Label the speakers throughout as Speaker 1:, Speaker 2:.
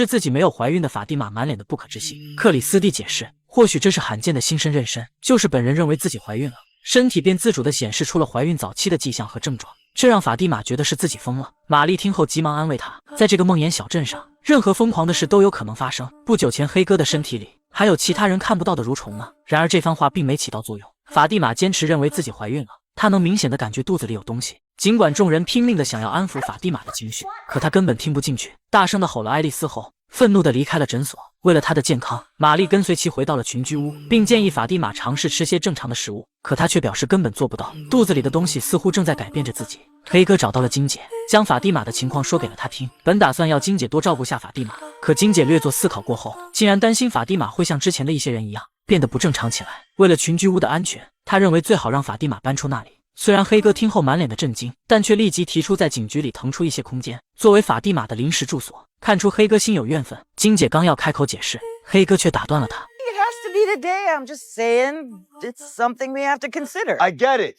Speaker 1: 是自己没有怀孕的法蒂玛满脸的不可置信。克里斯蒂解释，或许这是罕见的新生妊娠，就是本人认为自己怀孕了，身体便自主地显示出了怀孕早期的迹象和症状，这让法蒂玛觉得是自己疯了。玛丽听后急忙安慰她，在这个梦魇小镇上，任何疯狂的事都有可能发生。不久前黑哥的身体里还有其他人看不到的蠕虫呢。然而这番话并没起到作用，法蒂玛坚持认为自己怀孕了，她能明显的感觉肚子里有东西。尽管众人拼命的想要安抚法蒂玛的情绪，可她根本听不进去，大声的吼了爱丽丝后，愤怒的离开了诊所。为了她的健康，玛丽跟随其回到了群居屋，并建议法蒂玛尝试吃些正常的食物，可她却表示根本做不到，肚子里的东西似乎正在改变着自己。黑哥找到了金姐，将法蒂玛的情况说给了她听，本打算要金姐多照顾下法蒂玛，可金姐略作思考过后，竟然担心法蒂玛会像之前的一些人一样变得不正常起来。为了群居屋的安全，她认为最好让法蒂玛搬出那里。虽然黑哥听后满脸的震惊，但却立即提出在警局里腾出一些空间，作为法蒂玛的临时住所。看出黑哥心有怨愤，金姐刚要开口解释，黑哥却打断了她。
Speaker 2: It has to be today. I'm just saying it's something we have to consider.
Speaker 3: I get it.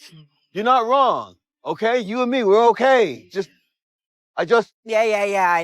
Speaker 3: You're not wrong. Okay? You and me, we're okay.
Speaker 2: Yeah,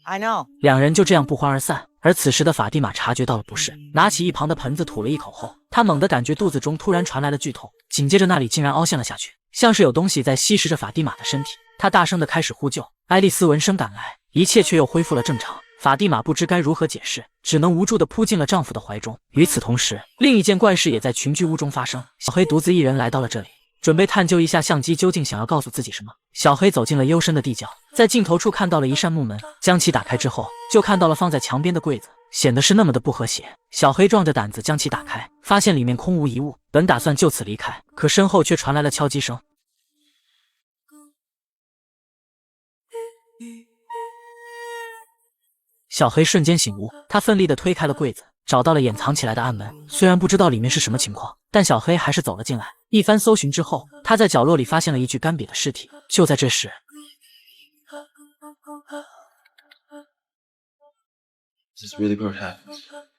Speaker 2: I know.
Speaker 1: 两人就这样不欢而散。而此时的法蒂玛察觉到了不适，拿起一旁的盆子吐了一口后，她猛地感觉肚子中突然传来了剧痛，紧接着那里竟然凹陷了下去，像是有东西在吸食着法蒂玛的身体。她大声地开始呼救，爱丽丝闻声赶来，一切却又恢复了正常。法蒂玛不知该如何解释，只能无助地扑进了丈夫的怀中。与此同时，另一件怪事也在群居屋中发生。小黑独自一人来到了这里，准备探究一下相机究竟想要告诉自己什么。小黑走进了幽深的地窖，在尽头处看到了一扇木门，将其打开之后，就看到了放在墙边的柜子，显得是那么的不和谐。小黑壮着胆子将其打开，发现里面空无一物，本打算就此离开，可身后却传来了敲击声。小黑瞬间醒悟，他奋力地推开了柜子，找到了掩藏起来的暗门。虽然不知道里面是什么情况，但小黑还是走了进来。一番搜寻之后，他在角落里发现了一具干瘪的尸体。就在这时，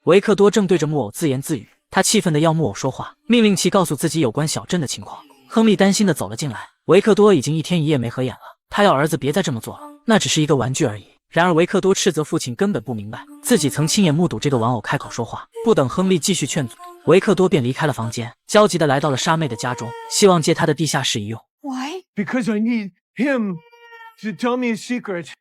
Speaker 1: 维克多正对着木偶自言自语，他气愤地要木偶说话，命令其告诉自己有关小镇的情况。亨利担心地走了进来，维克多已经一天一夜没合眼了，他要儿子别再这么做了，那只是一个玩具而已。然而维克多斥责父亲根本不明白，自己曾亲眼目睹这个玩偶开口说话。不等亨利继续劝阻，维克多便离开了房间，焦急地来到了沙妹的家中，希望借她的地下室一用。
Speaker 2: Why?
Speaker 4: Because I need him to tell me a secret.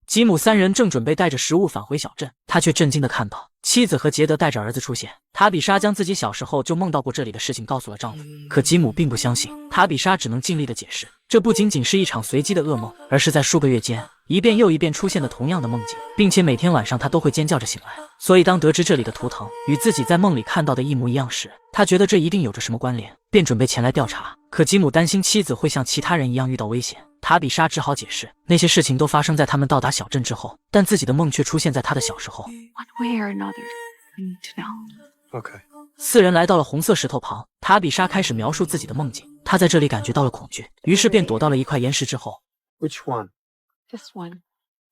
Speaker 1: 吉姆三人正准备带着食物返回小镇，他却震惊地看到妻子和杰德带着儿子出现。塔比莎将自己小时候就梦到过这里的事情告诉了丈夫，可吉姆并不相信。塔比莎只能尽力地解释，这不仅仅是一场随机的噩梦，而是在数个月间一遍又一遍出现的同样的梦境，并且每天晚上他都会尖叫着醒来。所以当得知这里的图腾与自己在梦里看到的一模一样时，他觉得这一定有着什么关联，便准备前来调查。可吉姆担心妻子会像其他人一样遇到危险，塔比莎只好解释，那些事情都发生在他们到达小镇之后，但自己的梦却出现在他的小时候。
Speaker 5: One way or another, I need to know.
Speaker 4: Okay.
Speaker 1: 四人来到了红色石头旁，塔比莎开始描述自己的梦境，她在这里感觉到了恐惧，于是便躲到了一块岩石之后。
Speaker 4: Which one?
Speaker 5: This one.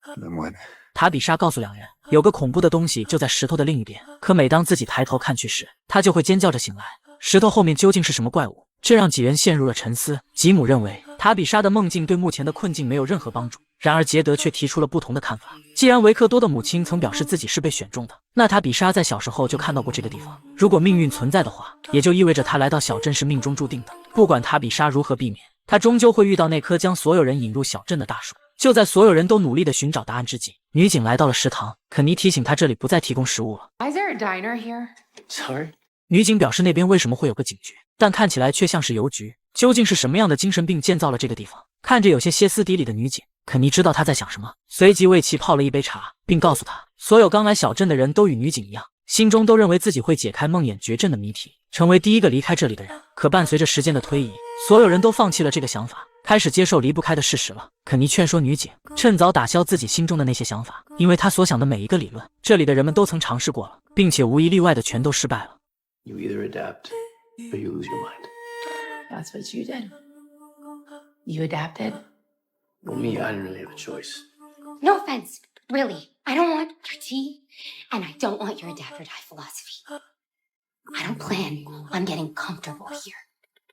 Speaker 4: Then what?
Speaker 1: 塔比莎告诉两人，有个恐怖的东西就在石头的另一边，可每当自己抬头看去时，他就会尖叫着醒来。石头后面究竟是什么怪物？这让几人陷入了沉思。吉姆认为塔比莎的梦境对目前的困境没有任何帮助，然而杰德却提出了不同的看法。既然维克多的母亲曾表示自己是被选中的，那塔比莎在小时候就看到过这个地方。如果命运存在的话，也就意味着她来到小镇是命中注定的。不管塔比莎如何避免，她终究会遇到那棵将所有人引入小镇的大树。就在所有人都努力地寻找答案之际，女警来到了食堂，肯尼提醒她这里不再提供食物了。
Speaker 5: Why is there a diner here?
Speaker 4: Sorry?
Speaker 1: 女警表示那边为什么会有个警局，但看起来却像是邮局。究竟是什么样的精神病建造了这个地方？看着有些歇斯底里的女警，肯尼知道她在想什么，随即为其泡了一杯茶，并告诉她，所有刚来小镇的人都与女警一样，心中都认为自己会解开梦魇绝症的谜题，成为第一个离开这里的人。可伴随着时间的推移，所有人都放弃了这个想法，开始接受离不开的事实了。肯尼劝说女警趁早打消自己心中的那些想法，因为他所想的每一个理论，这里的人们都曾尝试过了，并且无一例外的全都失败了。
Speaker 6: You either adapt or you lose your mind.
Speaker 5: That's what you did. You adapted.
Speaker 6: Well, me, I didn't really have a choice.
Speaker 7: No offense, really. I don't want your tea, and I don't want your adapt or die philosophy. I don't plan on getting comfortable here,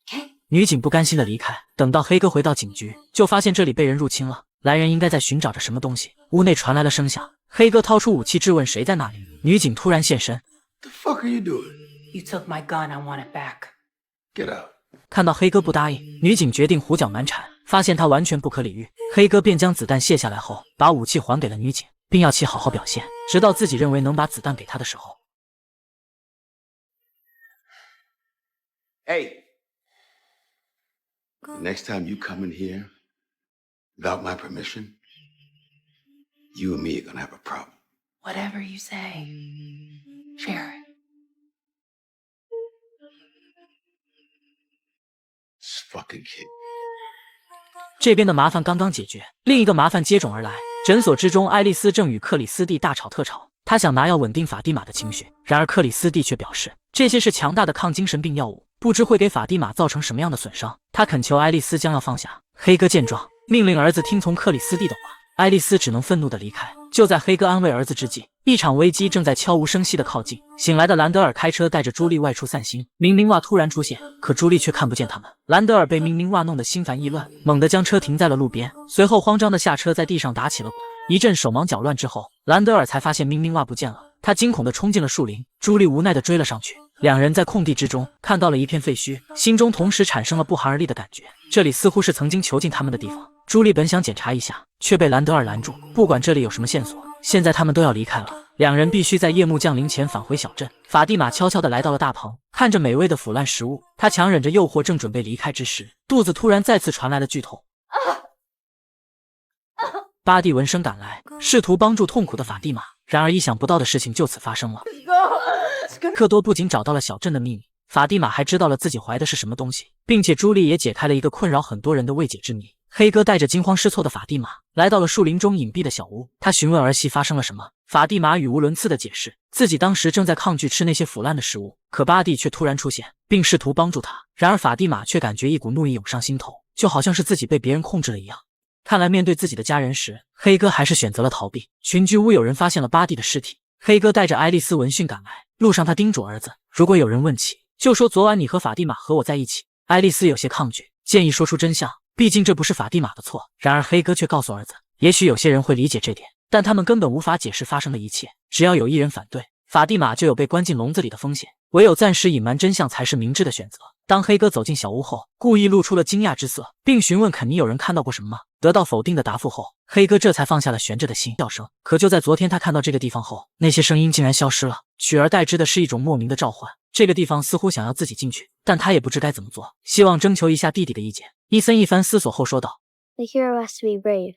Speaker 7: okay?
Speaker 1: 女警不甘心的离开，等到黑哥回到警局，就发现这里被人入侵了。来人应该在寻找着什么东西。屋内传来了声响，黑哥掏出武器质问谁在那里。女警突然现身。
Speaker 6: The fuck are you doing?
Speaker 5: You took my gun, I want it back.
Speaker 6: Get out.
Speaker 1: 看到黑哥不答应，女警决定胡搅蛮缠，发现他完全不可理喻，黑哥便将子弹卸下来后，把武器还给了女警，并要其好好表现，直到自己认为能把子弹给他的时候。
Speaker 8: Hey, the next time you come in here without my permission, you and me are gonna have a problem.
Speaker 5: Whatever you say, Sharon.
Speaker 8: This fucking kid.
Speaker 1: 这边的麻烦刚刚解决，另一个麻烦接踵而来。诊所之中，爱丽丝正与克里斯蒂大吵特吵，她想拿药稳定法蒂玛的情绪，然而克里斯蒂却表示这些是强大的抗精神病药物，不知会给法蒂玛造成什么样的损伤。他恳求爱丽丝将药放下。黑哥见状，命令儿子听从克里斯蒂的话。爱丽丝只能愤怒地离开。就在黑哥安慰儿子之际，一场危机正在悄无声息地靠近。醒来的兰德尔开车带着朱莉外出散心，明明袜突然出现，可朱莉却看不见他们。兰德尔被明明袜弄得心烦意乱，猛地将车停在了路边，随后慌张地下车，在地上打起了滚。一阵手忙脚乱之后，兰德尔才发现明明袜不见了，他惊恐地冲进了树林，朱莉无奈地追了上去。两人在空地之中看到了一片废墟，心中同时产生了不寒而栗的感觉，这里似乎是曾经囚禁他们的地方。朱莉本想检查一下，却被兰德尔拦住，不管这里有什么线索，现在他们都要离开了。两人必须在夜幕降临前返回小镇。法蒂玛悄悄地来到了大棚，看着美味的腐烂食物，她强忍着诱惑，正准备离开之时，肚子突然再次传来了剧痛。巴蒂闻声赶来，试图帮助痛苦的法蒂玛，然而意想不到的事情就此发生了。克多不仅找到了小镇的秘密，法蒂玛还知道了自己怀的是什么东西，并且朱莉也解开了一个困扰很多人的未解之谜。黑哥带着惊慌失措的法蒂玛来到了树林中隐蔽的小屋，他询问儿媳发生了什么。法蒂玛语无伦次地解释自己当时正在抗拒吃那些腐烂的食物，可巴蒂却突然出现，并试图帮助他。然而法蒂玛却感觉一股怒意涌上心头，就好像是自己被别人控制了一样。看来面对自己的家人时，黑哥还是选择了逃避。群居屋有人发现了巴蒂的尸体，黑哥带着爱丽丝闻讯赶来，路上他叮嘱儿子，如果有人问起，就说昨晚你和法蒂玛和我在一起。爱丽丝有些抗拒，建议说出真相，毕竟这不是法蒂玛的错。然而黑哥却告诉儿子，也许有些人会理解这点，但他们根本无法解释发生的一切，只要有一人反对，法蒂玛就有被关进笼子里的风险，唯有暂时隐瞒真相才是明智的选择。当黑哥走进小屋后，故意露出了惊讶之色，并询问肯尼有人看到过什么吗？得到否定的答复后，黑哥这才放下了悬着的心。叫声，可就在昨天他看到这个地方后，那些声音竟然消失了，取而代之的是一种莫名的召唤。这个地方似乎想要自己进去，但他也不知该怎么做，希望征求一下弟弟的意见。伊森一番思索后说道，
Speaker 9: The hero has to be brave.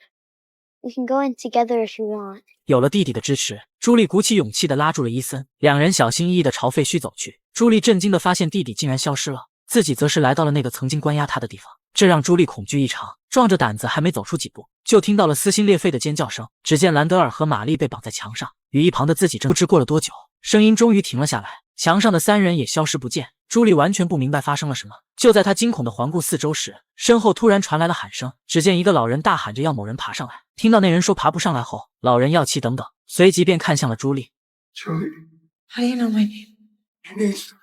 Speaker 9: We can go in together if you want.
Speaker 1: 有了弟弟的支持，朱莉鼓起勇气地拉住了伊森，两人小心翼翼地朝废墟走去。朱莉震惊地发现弟弟竟然消失了，自己则是来到了那个曾经关押他的地方，这让朱莉恐惧异常，壮着胆子还没走出几步，就听到了撕心裂肺的尖叫声。只见兰德尔和玛丽被绑在墙上，与一旁的自己不知过了多久，声音终于停了下来，墙上的三人也消失不见。朱莉完全不明白发生了什么，就在她惊恐地环顾四周时，身后突然传来了喊声。只见一个老人大喊着要某人爬上来，听到那人说爬不上来后，老人要其等等，随即便看向了朱莉。
Speaker 8: Julie,
Speaker 5: How do you know my name?
Speaker 8: you need to...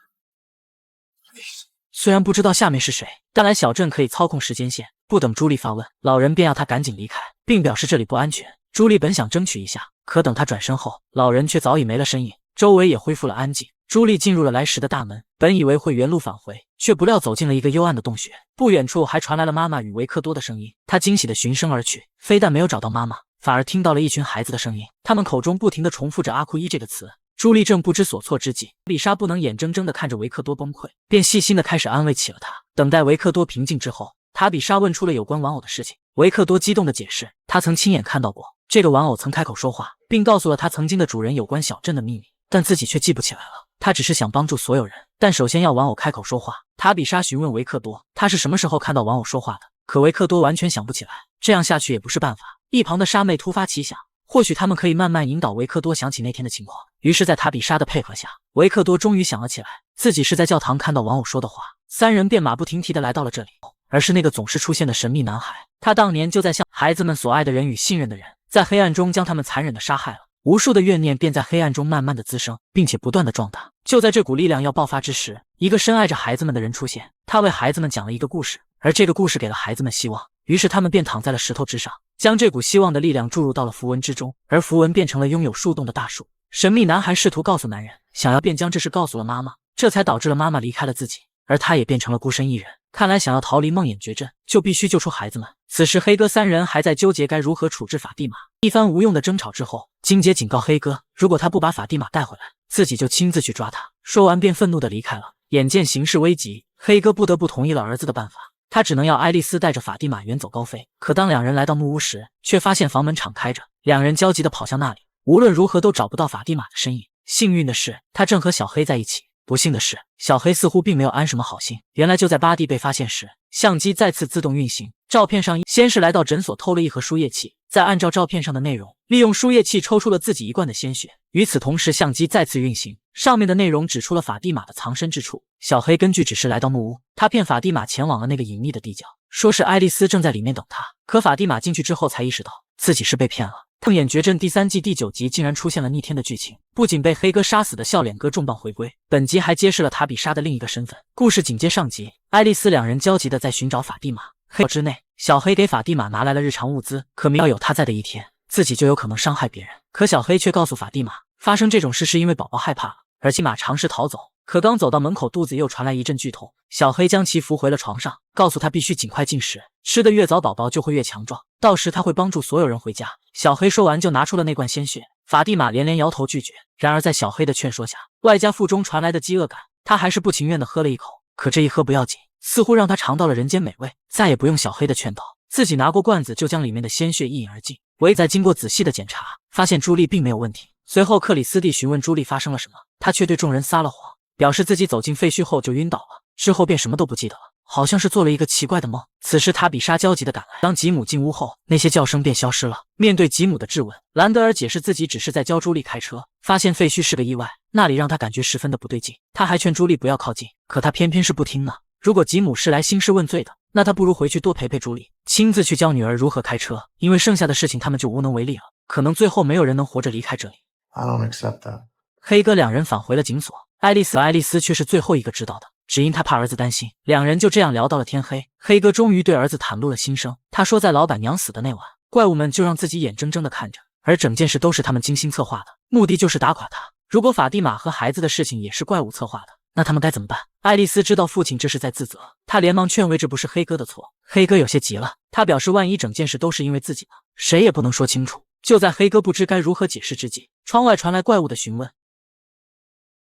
Speaker 8: Please.
Speaker 1: 虽然不知道下面是谁，但来小镇可以操控时间线。不等朱莉发问，老人便要她赶紧离开，并表示这里不安全。朱莉本想争取一下，可等她转身后，老人却早已没了身影，周围也恢复了安静。朱莉进入了来时的大门，本以为会原路返回，却不料走进了一个幽暗的洞穴。不远处还传来了妈妈与维克多的声音，她惊喜地循声而去，非但没有找到妈妈，反而听到了一群孩子的声音，他们口中不停地重复着阿库伊这个词。朱莉正不知所措之际，丽莎不能眼睁睁地看着维克多崩溃，便细心地开始安慰起了他。等待维克多平静之后，塔比莎问出了有关玩偶的事情。维克多激动地解释，他曾亲眼看到过这个玩偶曾开口说话，并告诉了他曾经的主人有关小镇的秘密，但自己却记不起来了。他只是想帮助所有人，但首先要玩偶开口说话。塔比莎询问维克多，他是什么时候看到玩偶说话的？可维克多完全想不起来，这样下去也不是办法。一旁的莎妹突发奇想，或许他们可以慢慢引导维克多想起那天的情况。于是在塔比莎的配合下，维克多终于想了起来，自己是在教堂看到玩偶说的话。三人便马不停蹄地来到了这里，而是那个总是出现的神秘男孩。他当年就在向孩子们所爱的人与信任的人，在黑暗中将他们残忍地杀害了。无数的怨念便在黑暗中慢慢的滋生，并且不断的壮大。就在这股力量要爆发之时，一个深爱着孩子们的人出现，他为孩子们讲了一个故事，而这个故事给了孩子们希望。于是他们便躺在了石头之上，将这股希望的力量注入到了符文之中，而符文变成了拥有树洞的大树。神秘男孩试图告诉男人，想要便将这事告诉了妈妈，这才导致了妈妈离开了自己，而他也变成了孤身一人。看来想要逃离梦魇绝阵，就必须救出孩子们。此时黑哥三人还在纠结该如何处置法蒂玛。一番无用的争吵之后，金姐警告黑哥，如果他不把法蒂玛带回来，自己就亲自去抓他。说完便愤怒地离开了。眼见形势危急，黑哥不得不同意了儿子的办法，他只能要爱丽丝带着法蒂玛远走高飞。可当两人来到木屋时，却发现房门敞开着，两人焦急地跑向那里，无论如何都找不到法蒂玛的身影。幸运的是，他正和小黑在一起。不幸的是，小黑似乎并没有安什么好心。原来就在巴蒂被发现时，相机再次自动运行。照片上先是来到诊所偷了一盒输液器，再按照照片上的内容，利用输液器抽出了自己一罐的鲜血。与此同时，相机再次运行，上面的内容指出了法蒂玛的藏身之处。小黑根据指示来到木屋，他骗法蒂玛前往了那个隐秘的地角，说是爱丽丝正在里面等他。可法蒂玛进去之后才意识到自己是被骗了。梦魇绝阵第3季第9集竟然出现了逆天的剧情，不仅被黑哥杀死的笑脸哥重磅回归，本集还揭示了塔比莎的另一个身份。故事紧接上集，爱丽丝两人焦急地在寻找法蒂玛。黑之内，小黑给法蒂玛拿来了日常物资，可明要有他在的一天，自己就有可能伤害别人。可小黑却告诉法蒂玛，发生这种事是因为宝宝害怕了，而法蒂玛尝试逃走，可刚走到门口，肚子又传来一阵剧痛。小黑将其扶回了床上，告诉他必须尽快进食，吃得越早，宝宝就会越强壮，到时他会帮助所有人回家。小黑说完就拿出了那罐鲜血，法蒂玛连连摇头拒绝。然而在小黑的劝说下，外加腹中传来的饥饿感，他还是不情愿地喝了一口。可这一喝不要紧，似乎让他尝到了人间美味，再也不用小黑的劝导，自己拿过罐子就将里面的鲜血一饮而尽。在经过仔细的检查，发现朱莉并没有问题。随后克里斯蒂询问朱莉发生了什么，她却对众人撒了谎，表示自己走进废墟后就晕倒了，之后便什么都不记得了，好像是做了一个奇怪的梦。此时塔比莎焦急地赶来，当吉姆进屋后，那些叫声便消失了。面对吉姆的质问，兰德尔解释自己只是在教朱莉开车，发现废墟是个意外，那里让他感觉十分的不对劲。他还劝朱莉不要靠近，可他偏偏是不听呢。如果吉姆是来兴师问罪的，那他不如回去多陪陪朱莉，亲自去教女儿如何开车，因为剩下的事情他们就无能为力了，可能最后没有人能活着离开这里。
Speaker 6: I don't accept that.
Speaker 1: 黑哥两人返回了警所，爱丽丝却是最后一个知道的，只因她怕儿子担心。两人就这样聊到了天黑。黑哥终于对儿子袒露了心声，他说在老板娘死的那晚，怪物们就让自己眼睁睁地看着，而整件事都是他们精心策划的，目的就是打垮他。如果法蒂玛和孩子的事情也是怪物策划的，那他们该怎么办？爱丽丝知道父亲这是在自责，她连忙劝慰这不是黑哥的错。黑哥有些急了，他表示万一整件事都是因为自己呢，谁也不能说清楚。就在黑哥不知该如何解释之际，窗外传来怪物的询问。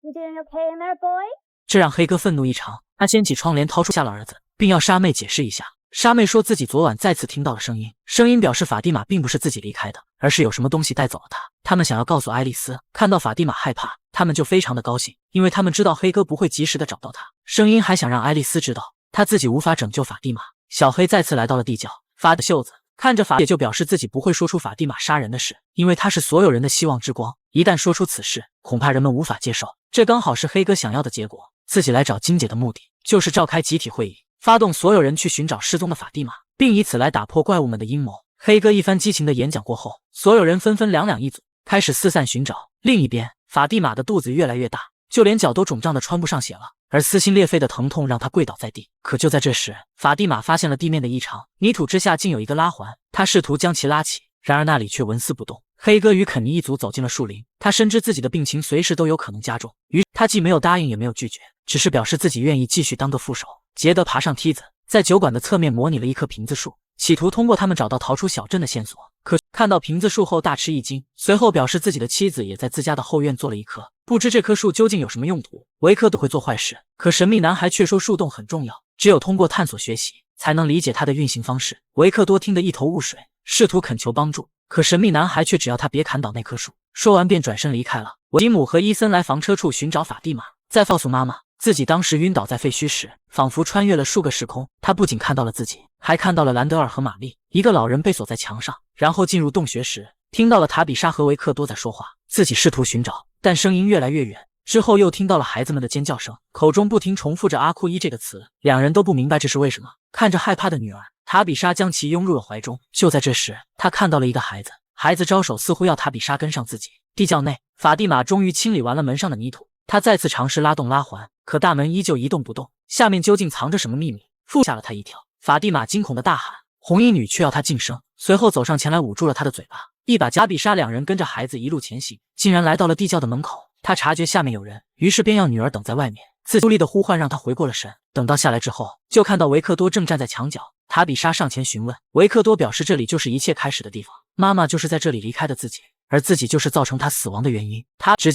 Speaker 9: You doing okay in there, boy?
Speaker 1: 这让黑哥愤怒异常，他掀起窗帘掏出下了儿子，并要莎妹解释一下。莎妹说自己昨晚再次听到了声音，声音表示法蒂玛并不是自己离开的，而是有什么东西带走了她。他们想要告诉爱丽丝，看到法蒂玛害怕，他们就非常的高兴，因为他们知道黑哥不会及时的找到她。声音还想让爱丽丝知道，她自己无法拯救法蒂玛。小黑再次来到了地窖，发的袖子看着法也就表示自己不会说出法蒂玛杀人的事，因为他是所有人的希望之光，一旦说出此事，恐怕人们无法接受。这刚好是黑哥想要的结果。自己来找金姐的目的，就是召开集体会议，发动所有人去寻找失踪的法蒂玛，并以此来打破怪物们的阴谋。黑哥一番激情的演讲过后，所有人纷纷两两一组，开始四散寻找。另一边，法蒂玛的肚子越来越大，就连脚都肿胀的穿不上鞋了，而撕心裂肺的疼痛让她跪倒在地。可就在这时，法蒂玛发现了地面的异常，泥土之下竟有一个拉环，她试图将其拉起，然而那里却纹丝不动。黑哥与肯尼一族走进了树林，他深知自己的病情随时都有可能加重，于是他既没有答应也没有拒绝，只是表示自己愿意继续当个副手。杰德爬上梯子，在酒馆的侧面模拟了一棵瓶子树，企图通过他们找到逃出小镇的线索。可看到瓶子树后大吃一惊，随后表示自己的妻子也在自家的后院做了一棵，不知这棵树究竟有什么用途。维克都会做坏事，可神秘男孩却说树洞很重要，只有通过探索学习才能理解它的运行方式。维克多听得一头雾水，试图恳求帮助，可神秘男孩却只要他别砍倒那棵树，说完便转身离开了。吉姆和伊森来房车处寻找法蒂玛，再告诉妈妈自己当时晕倒在废墟时，仿佛穿越了数个时空。他不仅看到了自己，还看到了兰德尔和玛丽，一个老人被锁在墙上。然后进入洞穴时，听到了塔比莎和维克多在说话，自己试图寻找，但声音越来越远。之后又听到了孩子们的尖叫声，口中不停重复着阿库伊这个词，两人都不明白这是为什么。看着害怕的女儿，塔比莎将其拥入了怀中。就在这时，他看到了一个孩子，孩子招手似乎要塔比莎跟上自己。地窖内，法蒂玛终于清理完了门上的泥土，她再次尝试拉动拉环，可大门依旧一动不动，下面究竟藏着什么秘密？吓了她一跳。法蒂玛惊恐的大喊，红衣女却要他噤声，随后走上前来捂住了他的嘴巴，一把夹比莎两人跟着孩子一路前行，竟然来到了地窖的门口。他察觉下面有人，于是便要女儿等在外面。自助力的呼唤让他回过了神，等到下来之后，就看到维克多正站在墙角。塔比莎上前询问，维克多表示这里就是一切开始的地方，妈妈就是在这里离开的自己，而自己就是造成他死亡的原因。他直接